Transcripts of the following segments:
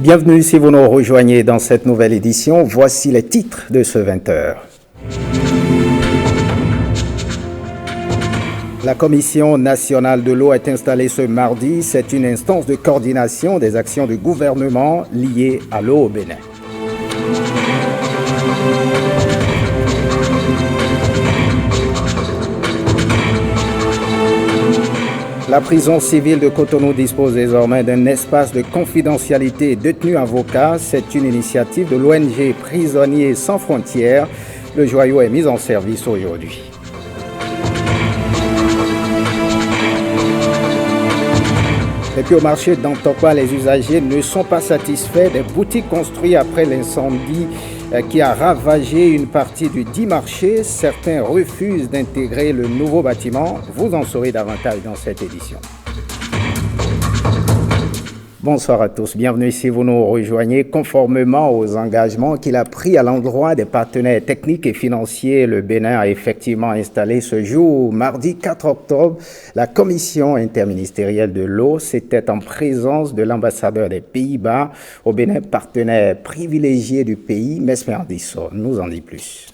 Bienvenue si vous nous rejoignez dans cette nouvelle édition. Voici les titres de ce 20h. La Commission nationale de l'eau est installée ce mardi. C'est une instance de coordination des actions du gouvernement liées à l'eau au Bénin. La prison civile de Cotonou dispose désormais d'un espace de confidentialité détenu avocat. C'est une initiative de l'ONG Prisonniers sans frontières. Le joyau est mis en service aujourd'hui. Et puis au marché d'Antokwa, les usagers ne sont pas satisfaits des boutiques construites après l'incendie qui a ravagé une partie du dit marché. Certains refusent d'intégrer le nouveau bâtiment. Vous en saurez davantage dans cette édition. Bonsoir à tous, bienvenue si vous nous rejoignez. Conformément aux engagements qu'il a pris à l'endroit des partenaires techniques et financiers, le Bénin a effectivement installé ce jour, mardi 4 octobre, la commission interministérielle de l'eau. C'était en présence de l'ambassadeur des Pays-Bas au Bénin, partenaire privilégié du pays, Mesmer Disso nous en dit plus.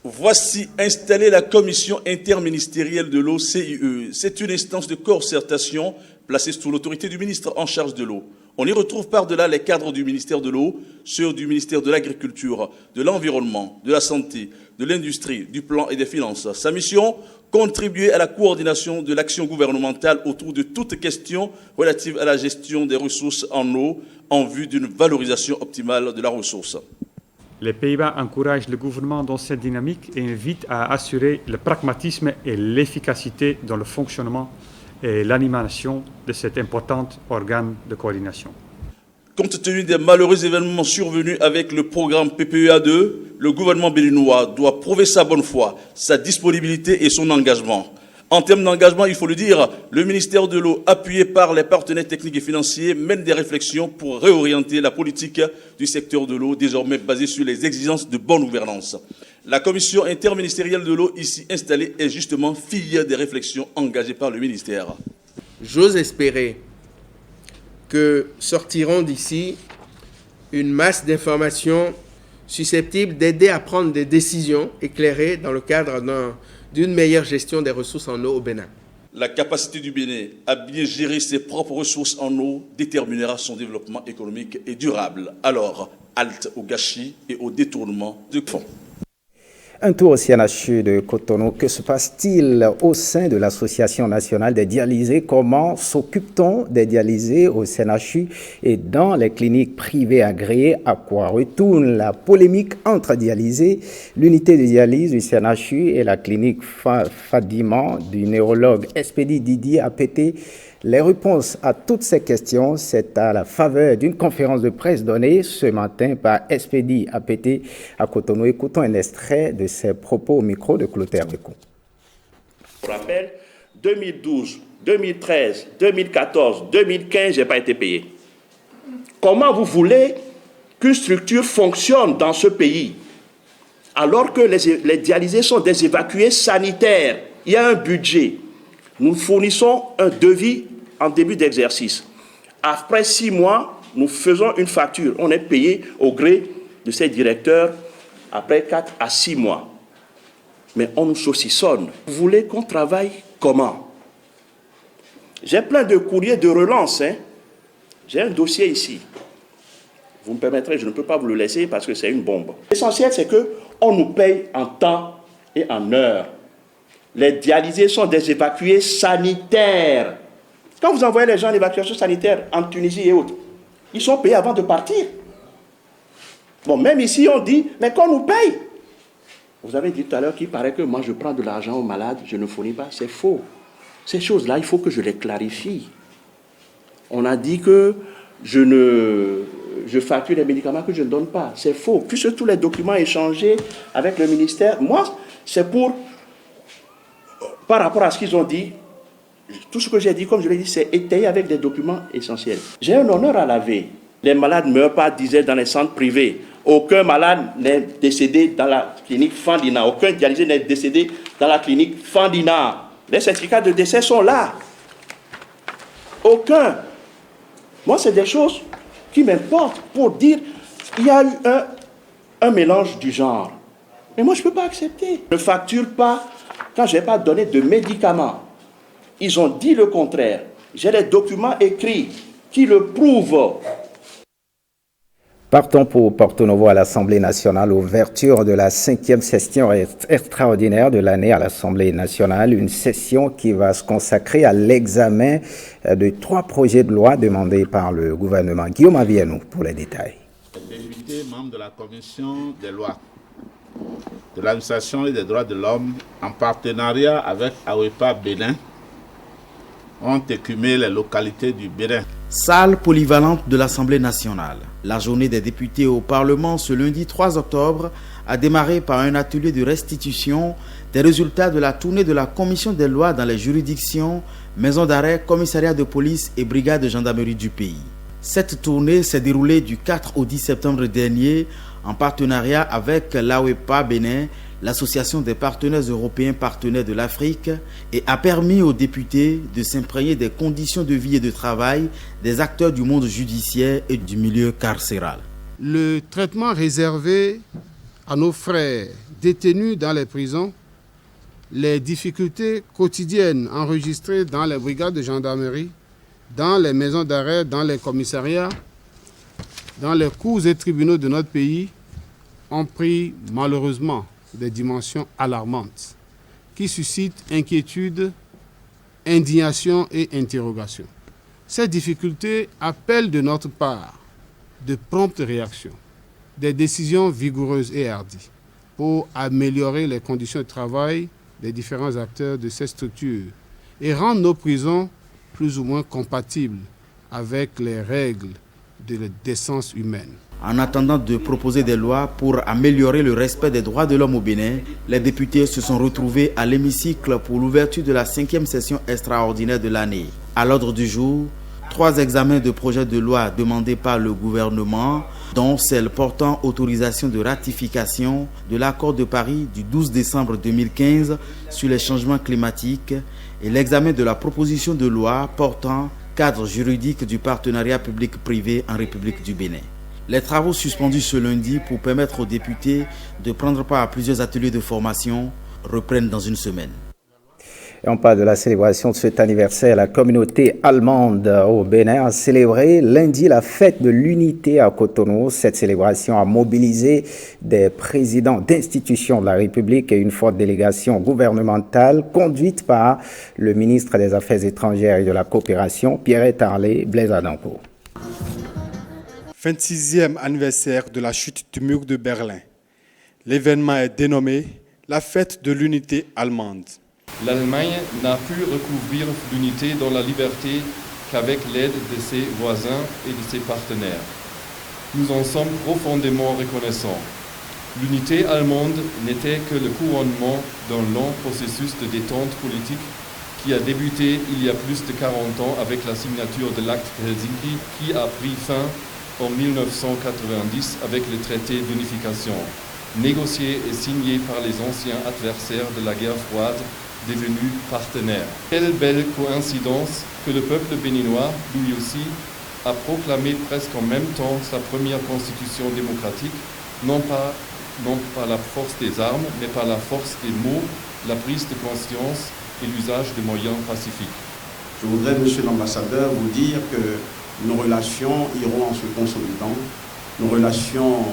Voici installée la commission interministérielle de l'eau, CIE. C'est une instance de concertation placée sous l'autorité du ministre en charge de l'eau. On y retrouve par-delà les cadres du ministère de l'eau, ceux du ministère de l'Agriculture, de l'Environnement, de la Santé, de l'Industrie, du Plan et des Finances. Sa mission, contribuer à la coordination de l'action gouvernementale autour de toutes questions relatives à la gestion des ressources en eau en vue d'une valorisation optimale de la ressource. Les Pays-Bas encouragent le gouvernement dans cette dynamique et invitent à assurer le pragmatisme et l'efficacité dans le fonctionnement et l'animation de cet important organe de coordination. Compte tenu des malheureux événements survenus avec le programme PPEA2, le gouvernement béninois doit prouver sa bonne foi, sa disponibilité et son engagement. En termes d'engagement, il faut le dire, le ministère de l'eau, appuyé par les partenaires techniques et financiers, mène des réflexions pour réorienter la politique du secteur de l'eau, désormais basée sur les exigences de bonne gouvernance. La commission interministérielle de l'eau ici installée est justement fille des réflexions engagées par le ministère. J'ose espérer que sortiront d'ici une masse d'informations susceptibles d'aider à prendre des décisions éclairées dans le cadre d'une meilleure gestion des ressources en eau au Bénin. La capacité du Bénin à bien gérer ses propres ressources en eau déterminera son développement économique et durable. Alors, halte au gâchis et au détournement de fonds. Un tour au CNHU de Cotonou. Que se passe-t-il au sein de l'Association nationale des dialysés? Comment s'occupe-t-on des dialysés au CNHU et dans les cliniques privées agréées? À quoi retourne la polémique entre dialysés? L'unité de dialyse du CNHU et la clinique Fadiman du neurologue Espedi Didier APT. Les réponses à toutes ces questions, c'est à la faveur d'une conférence de presse donnée ce matin par Espedi APT à Cotonou. Écoutons un extrait de ses propos au micro de Clotaire Rico. Pour rappel, 2012, 2013, 2014, 2015, je n'ai pas été payé. Comment vous voulez qu'une structure fonctionne dans ce pays alors que les dialysés sont des évacués sanitaires? Il y a un budget. Nous fournissons un devis en début d'exercice. Après 6 mois, nous faisons une facture. On est payé au gré de ces directeurs après 4 à 6 mois. Mais on nous saucissonne. Vous voulez qu'on travaille comment? J'ai plein de courriers de relance. J'ai un dossier ici. Vous me permettrez, je ne peux pas vous le laisser parce que c'est une bombe. L'essentiel, c'est qu'on nous paye en temps et en heure. Les dialysés sont des évacués sanitaires. Quand vous envoyez les gens en évacuation sanitaire en Tunisie et autres, ils sont payés avant de partir. Bon, même ici, on dit, mais qu'on nous paye. Vous avez dit tout à l'heure qu'il paraît que moi, je prends de l'argent aux malades, je ne fournis pas. C'est faux. Ces choses-là, il faut que je les clarifie. On a dit que je facture les médicaments que je ne donne pas. C'est faux. Puisque tous les documents échangés avec le ministère, moi, c'est par rapport à ce qu'ils ont dit, tout ce que j'ai dit, comme je l'ai dit, c'est étayé avec des documents essentiels. J'ai un honneur à laver. Les malades ne meurent pas, disait, dans les centres privés. Aucun malade n'est décédé dans la clinique Fandina. Aucun dialysé n'est décédé dans la clinique Fandina. Les certificats de décès sont là. Aucun. Moi, c'est des choses qui m'importent pour dire qu'il y a eu un mélange du genre. Mais moi, je ne peux pas accepter. Je ne facture pas quand je n'ai pas donné de médicaments. Ils ont dit le contraire. J'ai les documents écrits qui le prouvent. Partons pour Porto Novo à l'Assemblée nationale, ouverture de la 5e session extraordinaire de l'année à l'Assemblée nationale, une session qui va se consacrer à l'examen de 3 projets de loi demandés par le gouvernement. Guillaume Avienou pour les détails. Les députés membres de la commission des lois, de l'administration et des droits de l'homme, en partenariat avec AWEPA Bénin, ont écumé les localités du Bénin. Salle polyvalente de l'Assemblée nationale. La journée des députés au Parlement ce lundi 3 octobre a démarré par un atelier de restitution des résultats de la tournée de la Commission des lois dans les juridictions, maisons d'arrêt, commissariats de police et brigades de gendarmerie du pays. Cette tournée s'est déroulée du 4 au 10 septembre dernier en partenariat avec l'AWEPA Bénin, l'Association des partenaires européens partenaires de l'Afrique, et a permis aux députés de s'imprégner des conditions de vie et de travail des acteurs du monde judiciaire et du milieu carcéral. Le traitement réservé à nos frères détenus dans les prisons, les difficultés quotidiennes enregistrées dans les brigades de gendarmerie, dans les maisons d'arrêt, dans les commissariats, dans les cours et tribunaux de notre pays, ont pris malheureusement des dimensions alarmantes qui suscitent inquiétude, indignation et interrogation. Ces difficultés appellent de notre part de promptes réactions, des décisions vigoureuses et hardies pour améliorer les conditions de travail des différents acteurs de ces structures et rendre nos prisons plus ou moins compatibles avec les règles de la décence humaine. En attendant de proposer des lois pour améliorer le respect des droits de l'homme au Bénin, les députés se sont retrouvés à l'hémicycle pour l'ouverture de la 5e session extraordinaire de l'année. À l'ordre du jour, 3 examens de projets de loi demandés par le gouvernement, dont celle portant autorisation de ratification de l'accord de Paris du 12 décembre 2015 sur les changements climatiques et l'examen de la proposition de loi portant cadre juridique du partenariat public-privé en République du Bénin. Les travaux suspendus ce lundi pour permettre aux députés de prendre part à plusieurs ateliers de formation reprennent dans une semaine. Et on parle de la célébration de cet anniversaire. La communauté allemande au Bénin a célébré lundi la fête de l'unité à Cotonou. Cette célébration a mobilisé des présidents d'institutions de la République et une forte délégation gouvernementale conduite par le ministre des Affaires étrangères et de la coopération, Pierre Tarlé Blaise Adancourt. 26e anniversaire de la chute du mur de Berlin. L'événement est dénommé la fête de l'unité allemande. L'Allemagne n'a pu recouvrir l'unité dans la liberté qu'avec l'aide de ses voisins et de ses partenaires. Nous en sommes profondément reconnaissants. L'unité allemande n'était que le couronnement d'un long processus de détente politique qui a débuté il y a plus de 40 ans avec la signature de l'acte de Helsinki qui a pris fin en 1990 avec le traité d'unification, négocié et signé par les anciens adversaires de la guerre froide, devenus partenaires. Quelle belle coïncidence que le peuple béninois, lui aussi, a proclamé presque en même temps sa première constitution démocratique, non pas par la force des armes, mais par la force des mots, la prise de conscience et l'usage de moyens pacifiques. Je voudrais, monsieur l'ambassadeur, vous dire que nos relations iront en se consolidant, nos relations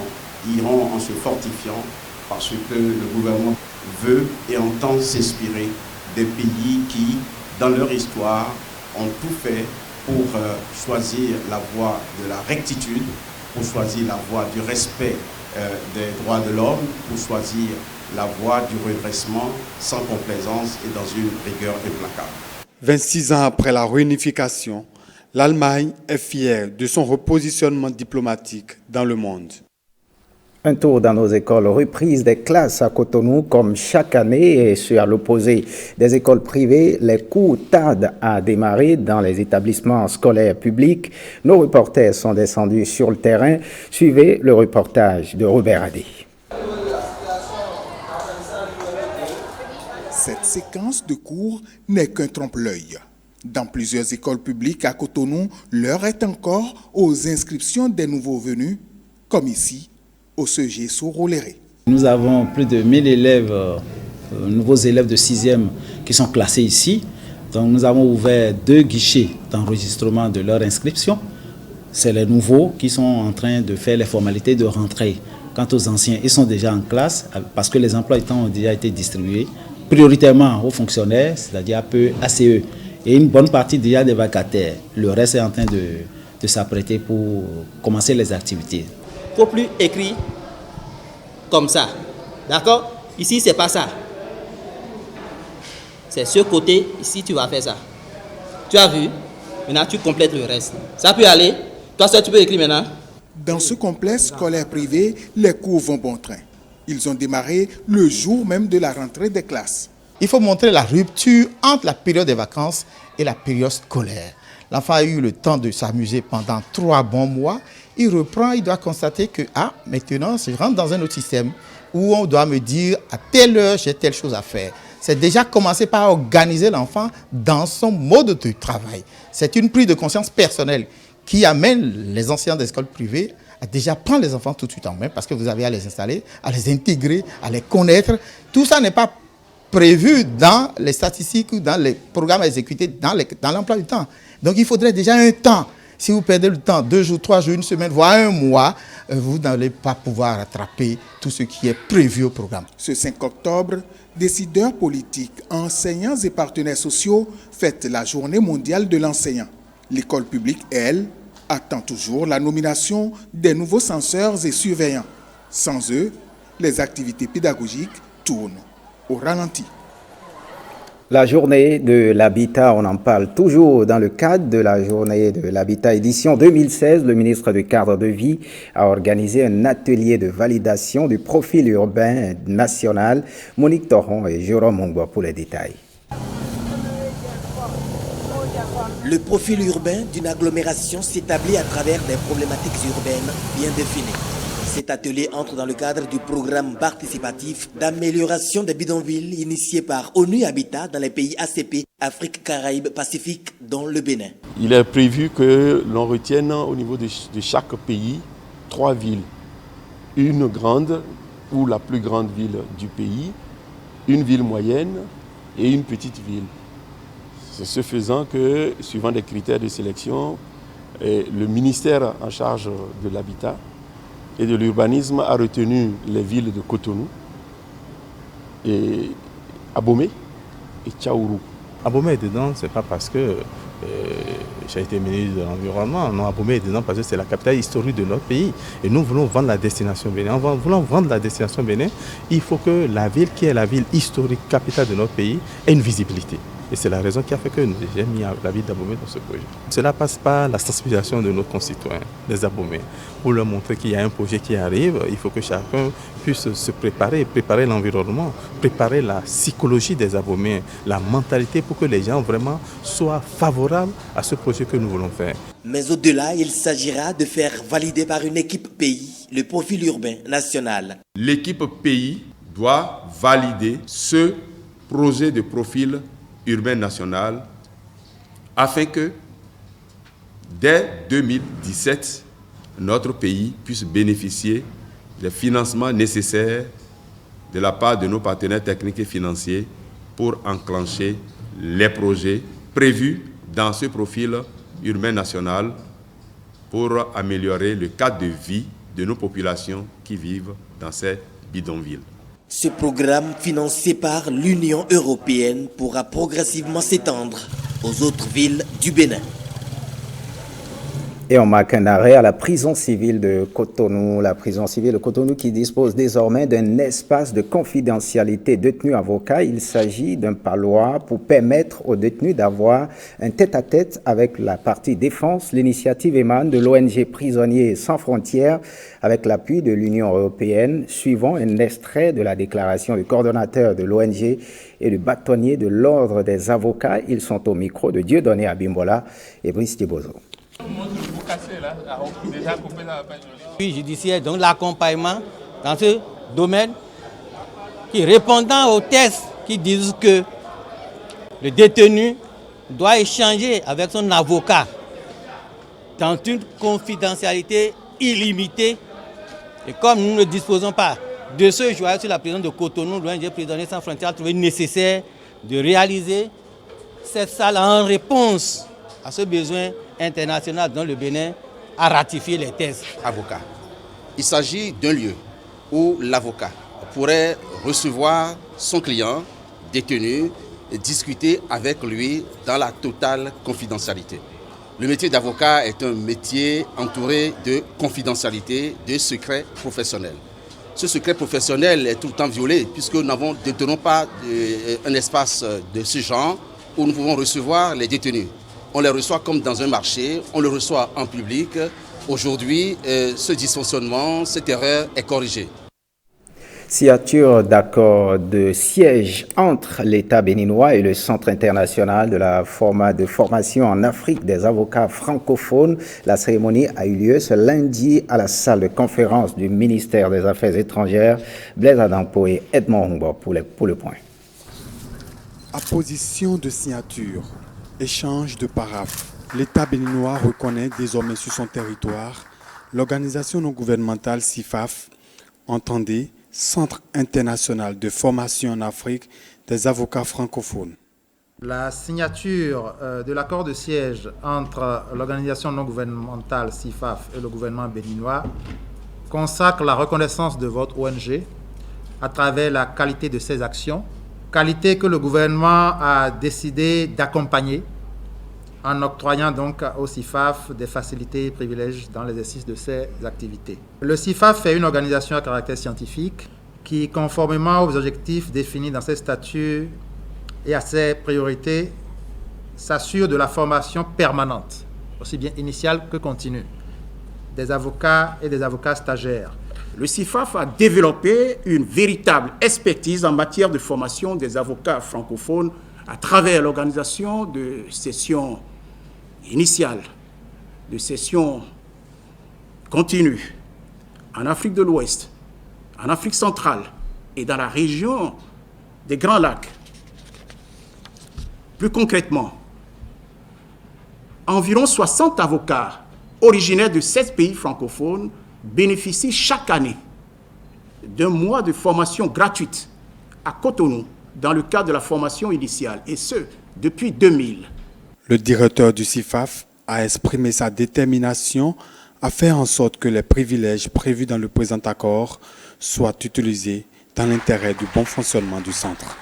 iront en se fortifiant parce que le gouvernement veut et entend s'inspirer des pays qui, dans leur histoire, ont tout fait pour choisir la voie de la rectitude, pour choisir la voie du respect des droits de l'homme, pour choisir la voie du redressement sans complaisance et dans une rigueur implacable. 26 ans après la réunification, l'Allemagne est fière de son repositionnement diplomatique dans le monde. Un tour dans nos écoles, reprise des classes à Cotonou comme chaque année et ce à l'opposé des écoles privées, les cours tardent à démarrer dans les établissements scolaires publics. Nos reporters sont descendus sur le terrain. Suivez le reportage de Robert Adé. Cette séquence de cours n'est qu'un trompe-l'œil. Dans plusieurs écoles publiques à Cotonou, l'heure est encore aux inscriptions des nouveaux venus, comme ici, au CG Soroléré. Nous avons plus de 1000 élèves, nouveaux élèves de 6e qui sont classés ici. Donc nous avons ouvert 2 guichets d'enregistrement de leur inscription. C'est les nouveaux qui sont en train de faire les formalités de rentrée. Quant aux anciens, ils sont déjà en classe parce que les emplois ont déjà été distribués, prioritairement aux fonctionnaires, c'est-à-dire APE, ACE, et une bonne partie déjà des vacataires. Le reste est en train de s'apprêter pour commencer les activités. Il ne faut plus écrire comme ça. D'accord? Ici, ce n'est pas ça. C'est ce côté, ici, tu vas faire ça. Tu as vu? Maintenant, tu complètes le reste. Ça peut aller? Toi, ça, tu peux écrire maintenant? Dans ce complexe scolaire privé, les cours vont bon train. Ils ont démarré le jour même de la rentrée des classes. Il faut montrer la rupture entre la période des vacances et la période scolaire. L'enfant a eu le temps de s'amuser pendant 3 bons mois. Il reprend, il doit constater que maintenant, je rentre dans un autre système où on doit me dire à telle heure, j'ai telle chose à faire. C'est déjà commencer par organiser l'enfant dans son mode de travail. C'est une prise de conscience personnelle qui amène les enseignants des écoles privées à déjà prendre les enfants tout de suite en main parce que vous avez à les installer, à les intégrer, à les connaître. Tout ça n'est pas prévu dans les statistiques ou dans les programmes exécutés dans l'emploi du temps. Donc il faudrait déjà un temps. Si vous perdez le temps, 2 jours, 3 jours, 1 semaine, voire 1 mois, vous n'allez pas pouvoir rattraper tout ce qui est prévu au programme. Ce 5 octobre, décideurs politiques, enseignants et partenaires sociaux fêtent la journée mondiale de l'enseignant. L'école publique, elle, attend toujours la nomination des nouveaux censeurs et surveillants. Sans eux, les activités pédagogiques tournent au ralenti. La journée de l'habitat, on en parle toujours dans le cadre de la journée de l'habitat édition 2016. Le ministre du Cadre de Vie a organisé un atelier de validation du profil urbain national. Monique Toron et Jérôme Mongbo pour les détails. Le profil urbain d'une agglomération s'établit à travers des problématiques urbaines bien définies. Cet atelier entre dans le cadre du programme participatif d'amélioration des bidonvilles initié par ONU Habitat dans les pays ACP, Afrique, Caraïbes, Pacifique, dont le Bénin. Il est prévu que l'on retienne au niveau de chaque pays 3 villes. Une grande ou la plus grande ville du pays, une ville moyenne et une petite ville. C'est ce faisant que, suivant des critères de sélection, le ministère en charge de l'habitat et de l'urbanisme a retenu les villes de Cotonou, et Abomey et Tchaourou. Abomey est dedans, ce n'est pas parce que j'ai été ministre de l'Environnement. Non, Abomey est dedans parce que c'est la capitale historique de notre pays. Et nous voulons vendre la destination Bénin. En voulant vendre la destination Bénin, il faut que la ville qui est la ville historique, capitale de notre pays, ait une visibilité. Et c'est la raison qui a fait que j'ai mis la ville d'Abomey dans ce projet. Cela passe par la sensibilisation de nos concitoyens, des Abomey. Pour leur montrer qu'il y a un projet qui arrive, il faut que chacun puisse se préparer l'environnement, préparer la psychologie des Abomey, la mentalité pour que les gens vraiment soient favorables à ce projet que nous voulons faire. Mais au-delà, il s'agira de faire valider par une équipe pays le profil urbain national. L'équipe pays doit valider ce projet de profil urbain national afin que dès 2017, notre pays puisse bénéficier des financements nécessaires de la part de nos partenaires techniques et financiers pour enclencher les projets prévus dans ce profil urbain national pour améliorer le cadre de vie de nos populations qui vivent dans ces bidonvilles. Ce programme, financé par l'Union européenne, pourra progressivement s'étendre aux autres villes du Bénin. Et on marque un arrêt à la prison civile de Cotonou. La prison civile de Cotonou qui dispose désormais d'un espace de confidentialité détenu-avocat. Il s'agit d'un parloir pour permettre aux détenus d'avoir un tête-à-tête avec la partie défense. L'initiative émane de l'ONG Prisonniers sans frontières avec l'appui de l'Union européenne, suivant un extrait de la déclaration du coordonnateur de l'ONG et du bâtonnier de l'ordre des avocats. Ils sont au micro de Dieudonné Abimbola et Brice Thibozo. Puis judiciaire, donc l'accompagnement dans ce domaine qui répondant aux tests qui disent que le détenu doit échanger avec son avocat dans une confidentialité illimitée. Et comme nous ne disposons pas de ce jour sur la présidence de Cotonou, l'ONG Prisonniers sans frontières a trouvé nécessaire de réaliser cette salle en réponse à ce besoin international dont le Bénin a ratifié les thèses. Avocat. Il s'agit d'un lieu où l'avocat pourrait recevoir son client détenu et discuter avec lui dans la totale confidentialité. Le métier d'avocat est un métier entouré de confidentialité, de secrets professionnels. Ce secret professionnel est tout le temps violé puisque nous ne détenons pas un espace de ce genre où nous pouvons recevoir les détenus. On les reçoit comme dans un marché, on les reçoit en public. Aujourd'hui, ce dysfonctionnement, cette erreur est corrigée. Signature d'accord de siège entre l'État béninois et le Centre international de la formation en Afrique des avocats francophones. La cérémonie a eu lieu ce lundi à la salle de conférence du ministère des Affaires étrangères. Blaise Adampo et Edmond Humbo pour le point. Apposition de signature, échange de paraphes. L'État béninois reconnaît désormais sur son territoire l'organisation non gouvernementale CIFAF, entendez Centre international de formation en Afrique des avocats francophones. La signature de l'accord de siège entre l'organisation non gouvernementale CIFAF et le gouvernement béninois consacre la reconnaissance de votre ONG à travers la qualité de ses actions, qualité que le gouvernement a décidé d'accompagner en octroyant donc au CIFAF des facilités et privilèges dans l'exercice de ses activités. Le CIFAF est une organisation à caractère scientifique qui, conformément aux objectifs définis dans ses statuts et à ses priorités, s'assure de la formation permanente, aussi bien initiale que continue, des avocats et des avocats stagiaires. Le CIFAF a développé une véritable expertise en matière de formation des avocats francophones à travers l'organisation de sessions initiales, de sessions continues en Afrique de l'Ouest, en Afrique centrale et dans la région des Grands Lacs. Plus concrètement, environ 60 avocats originaires de 16 pays francophones bénéficient chaque année d'un mois de formation gratuite à Cotonou dans le cadre de la formation initiale, et ce, depuis 2000. Le directeur du CIFAF a exprimé sa détermination à faire en sorte que les privilèges prévus dans le présent accord soient utilisés dans l'intérêt du bon fonctionnement du centre.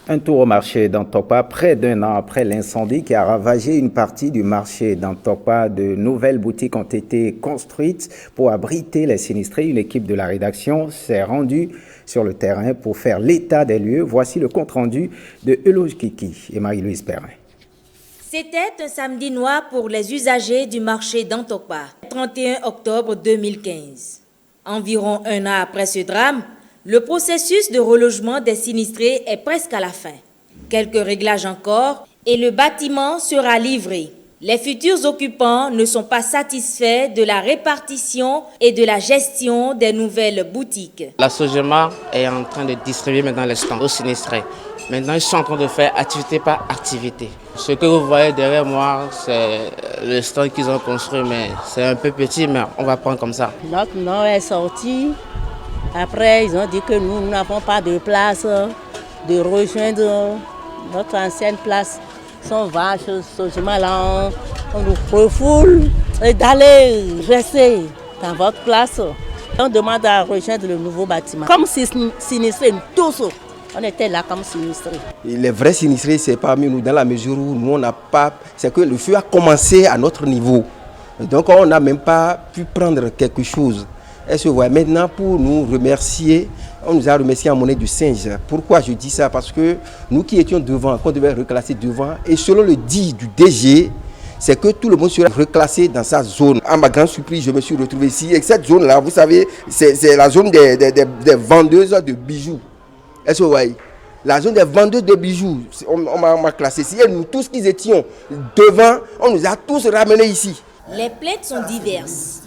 Un tour au marché d'Antokpa, près d'un an après l'incendie qui a ravagé une partie du marché d'Antokpa. De nouvelles boutiques ont été construites pour abriter les sinistrés. Une équipe de la rédaction s'est rendue sur le terrain pour faire l'état des lieux. Voici le compte-rendu de Eloge Kiki et Marie-Louise Perrin. C'était un samedi noir pour les usagers du marché d'Antokpa, 31 octobre 2015. Environ un an après ce drame, le processus de relogement des sinistrés est presque à la fin. Quelques réglages encore et le bâtiment sera livré. Les futurs occupants ne sont pas satisfaits de la répartition et de la gestion des nouvelles boutiques. La Sogema est en train de distribuer maintenant les stands aux sinistrés. Maintenant, ils sont en train de faire activité par activité. Ce que vous voyez derrière moi, c'est le stand qu'ils ont construit, mais c'est un peu petit, mais on va prendre comme ça. Notre nom est sorti. Après, ils ont dit que nous n'avons pas de place, de rejoindre notre ancienne place. Son vache, Sogema là, on nous refoule et d'aller rester dans votre place. On demande à rejoindre le nouveau bâtiment. Comme sinistrés, tous, on était là comme sinistrés. Les vrais sinistrés, c'est parmi nous, dans la mesure où nous, on n'a pas... C'est que le feu a commencé à notre niveau. Donc, on n'a même pas pu prendre quelque chose. Est-ce que vous voyez, maintenant, pour nous remercier, on nous a remercié en monnaie du singe. Pourquoi je dis ça? Parce que nous qui étions devant, qu'on devait reclasser devant, et selon le dit du DG, c'est que tout le monde sera reclassé dans sa zone. À ma grande surprise, je me suis retrouvé ici. Et cette zone-là, vous savez, c'est la zone des vendeuses de bijoux. Est-ce que vous voyez? La zone des vendeuses de bijoux, on m'a classé ici. Et nous tous qui étions devant, on nous a tous ramenés ici. Les plaintes sont diverses,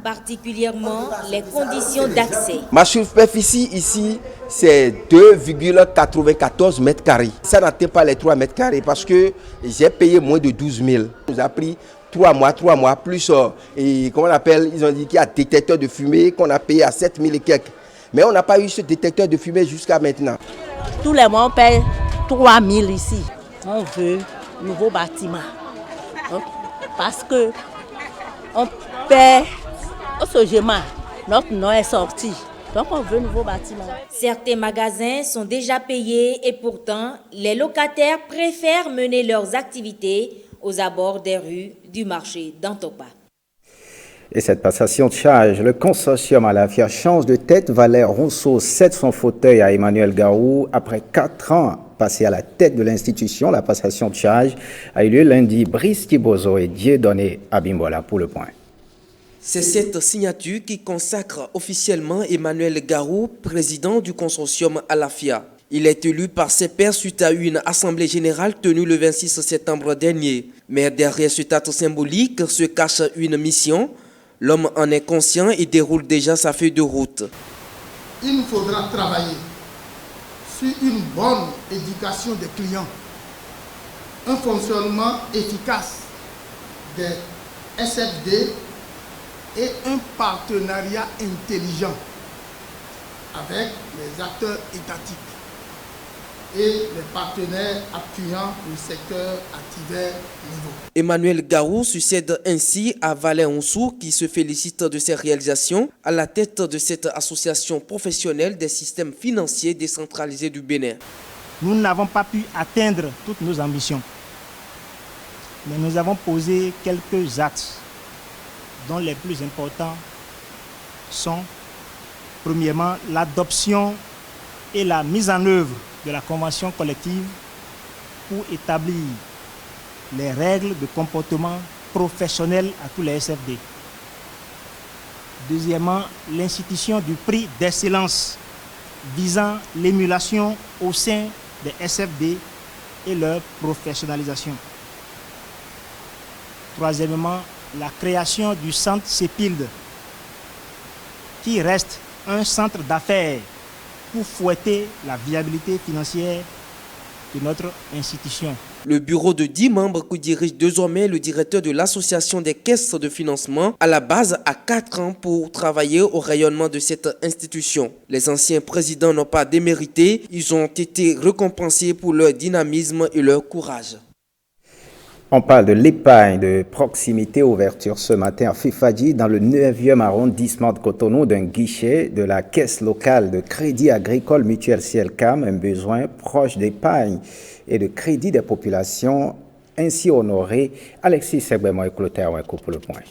particulièrement les conditions d'accès. Ma superficie ici c'est 2,94 mètres carrés. Ça n'atteint pas les 3 mètres carrés parce que j'ai payé moins de 12 000. Ça nous a pris 3 mois, plus, et comment on appelle, ils ont dit qu'il y a un détecteur de fumée qu'on a payé à 7 000 et quelques. Mais on n'a pas eu ce détecteur de fumée jusqu'à maintenant. Tous les mois, on paye 3 000 ici. On veut un nouveau bâtiment. Parce que on paie au Sogema, notre nom est sorti. Donc on veut un nouveau bâtiment. Certains magasins sont déjà payés et pourtant, les locataires préfèrent mener leurs activités aux abords des rues du marché d'Antokpa. Et cette passation de charge, le consortium Alafia change de tête. Valère Rousseau cède son fauteuil à Emmanuel Garou. Après 4 ans passés à la tête de l'institution, la passation de charge a eu lieu lundi. Brice Thibozo et Dieudonné Abimbola pour le point. C'est cette signature qui consacre officiellement Emmanuel Garou, président du consortium Alafia. Il est élu par ses pairs suite à une assemblée générale tenue le 26 septembre dernier. Mais derrière ce acte symbolique se cache une mission. L'homme en est conscient et déroule déjà sa feuille de route. Il nous faudra travailler sur une bonne éducation des clients, un fonctionnement efficace des SFD et un partenariat intelligent avec les acteurs étatiques et les partenaires appuyant le secteur à divers niveaux. Emmanuel Garou succède ainsi à Valère Onsou qui se félicite de ses réalisations à la tête de cette association professionnelle des systèmes financiers décentralisés du Bénin. Nous n'avons pas pu atteindre toutes nos ambitions, mais nous avons posé quelques axes dont les plus importants sont, premièrement, l'adoption et la mise en œuvre de la convention collective pour établir les règles de comportement professionnel à tous les SFD. Deuxièmement, l'institution du prix d'excellence visant l'émulation au sein des SFD et leur professionnalisation. Troisièmement, la création du centre CEPILD, qui reste un centre d'affaires pour fouetter la viabilité financière de notre institution. Le bureau de 10 membres que dirige désormais le directeur de l'association des caisses de financement à la base a 4 ans pour travailler au rayonnement de cette institution. Les anciens présidents n'ont pas démérité, ils ont été récompensés pour leur dynamisme et leur courage. On parle de l'épargne de proximité, ouverture ce matin à Fifadi dans le 9e arrondissement de Cotonou d'un guichet de la caisse locale de crédit agricole mutuel CIELCAM, un besoin proche d'épargne et de crédit des populations ainsi honorées. Alexis Segbemo et Clotaire Weko pour le point.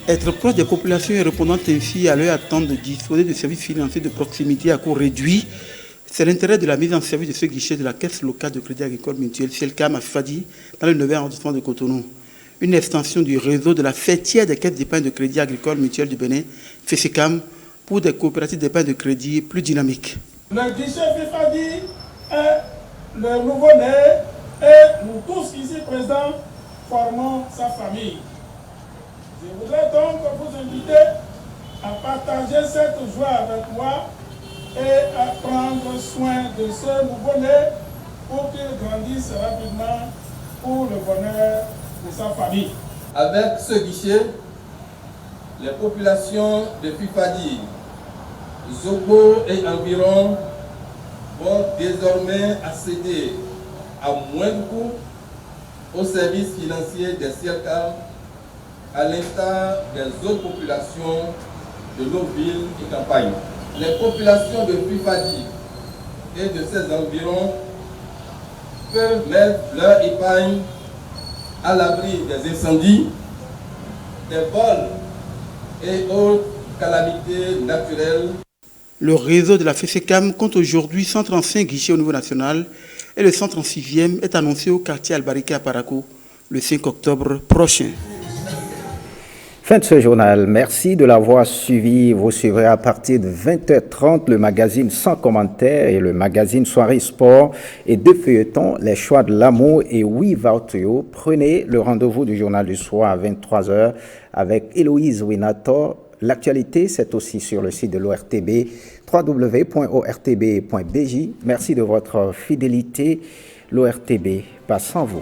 Être proche des populations et répondant ainsi à leur attente de disposer de services financiers de proximité à coût réduit, c'est l'intérêt de la mise en service de ce guichet de la Caisse locale de crédit agricole mutuel CIELCAM à Fifadi dans le 9e arrondissement de Cotonou. Une extension du réseau de la fêtière des caisses d'épargne de crédit agricole mutuel du Bénin, FECAM, pour des coopératives d'épargne de crédit plus dynamiques. Le guichet Fifadi est le nouveau-né et nous tous ici présents formons sa famille. Je voudrais donc vous inviter à partager cette joie avec moi et à prendre soin de ce nouveau-né pour qu'il grandisse rapidement pour le bonheur de sa famille. Avec ce guichet, les populations de Fifadi, Zobo et environ vont désormais accéder à moins de coûts aux services financiers des CIELCAM à l'instar des autres populations de nos villes et campagnes. Les populations de Fifadi et de ses environs peuvent mettre leur épargne à l'abri des incendies, des vols et autres calamités naturelles. Le réseau de la FECAM compte aujourd'hui 135 guichets au niveau national et le 136e est annoncé au quartier Albarike à Parakou le 5 octobre prochain. Fin de ce journal. Merci de l'avoir suivi. Vous suivrez à partir de 20h30 le magazine Sans commentaire et le magazine Soirée Sport et 2 feuilletons, Les choix de l'amour et We Vote You. Prenez le rendez-vous du journal du soir à 23h avec Héloïse Winator. L'actualité, c'est aussi sur le site de l'ORTB, www.ortb.bj. Merci de votre fidélité. L'ORTB passe sans vous.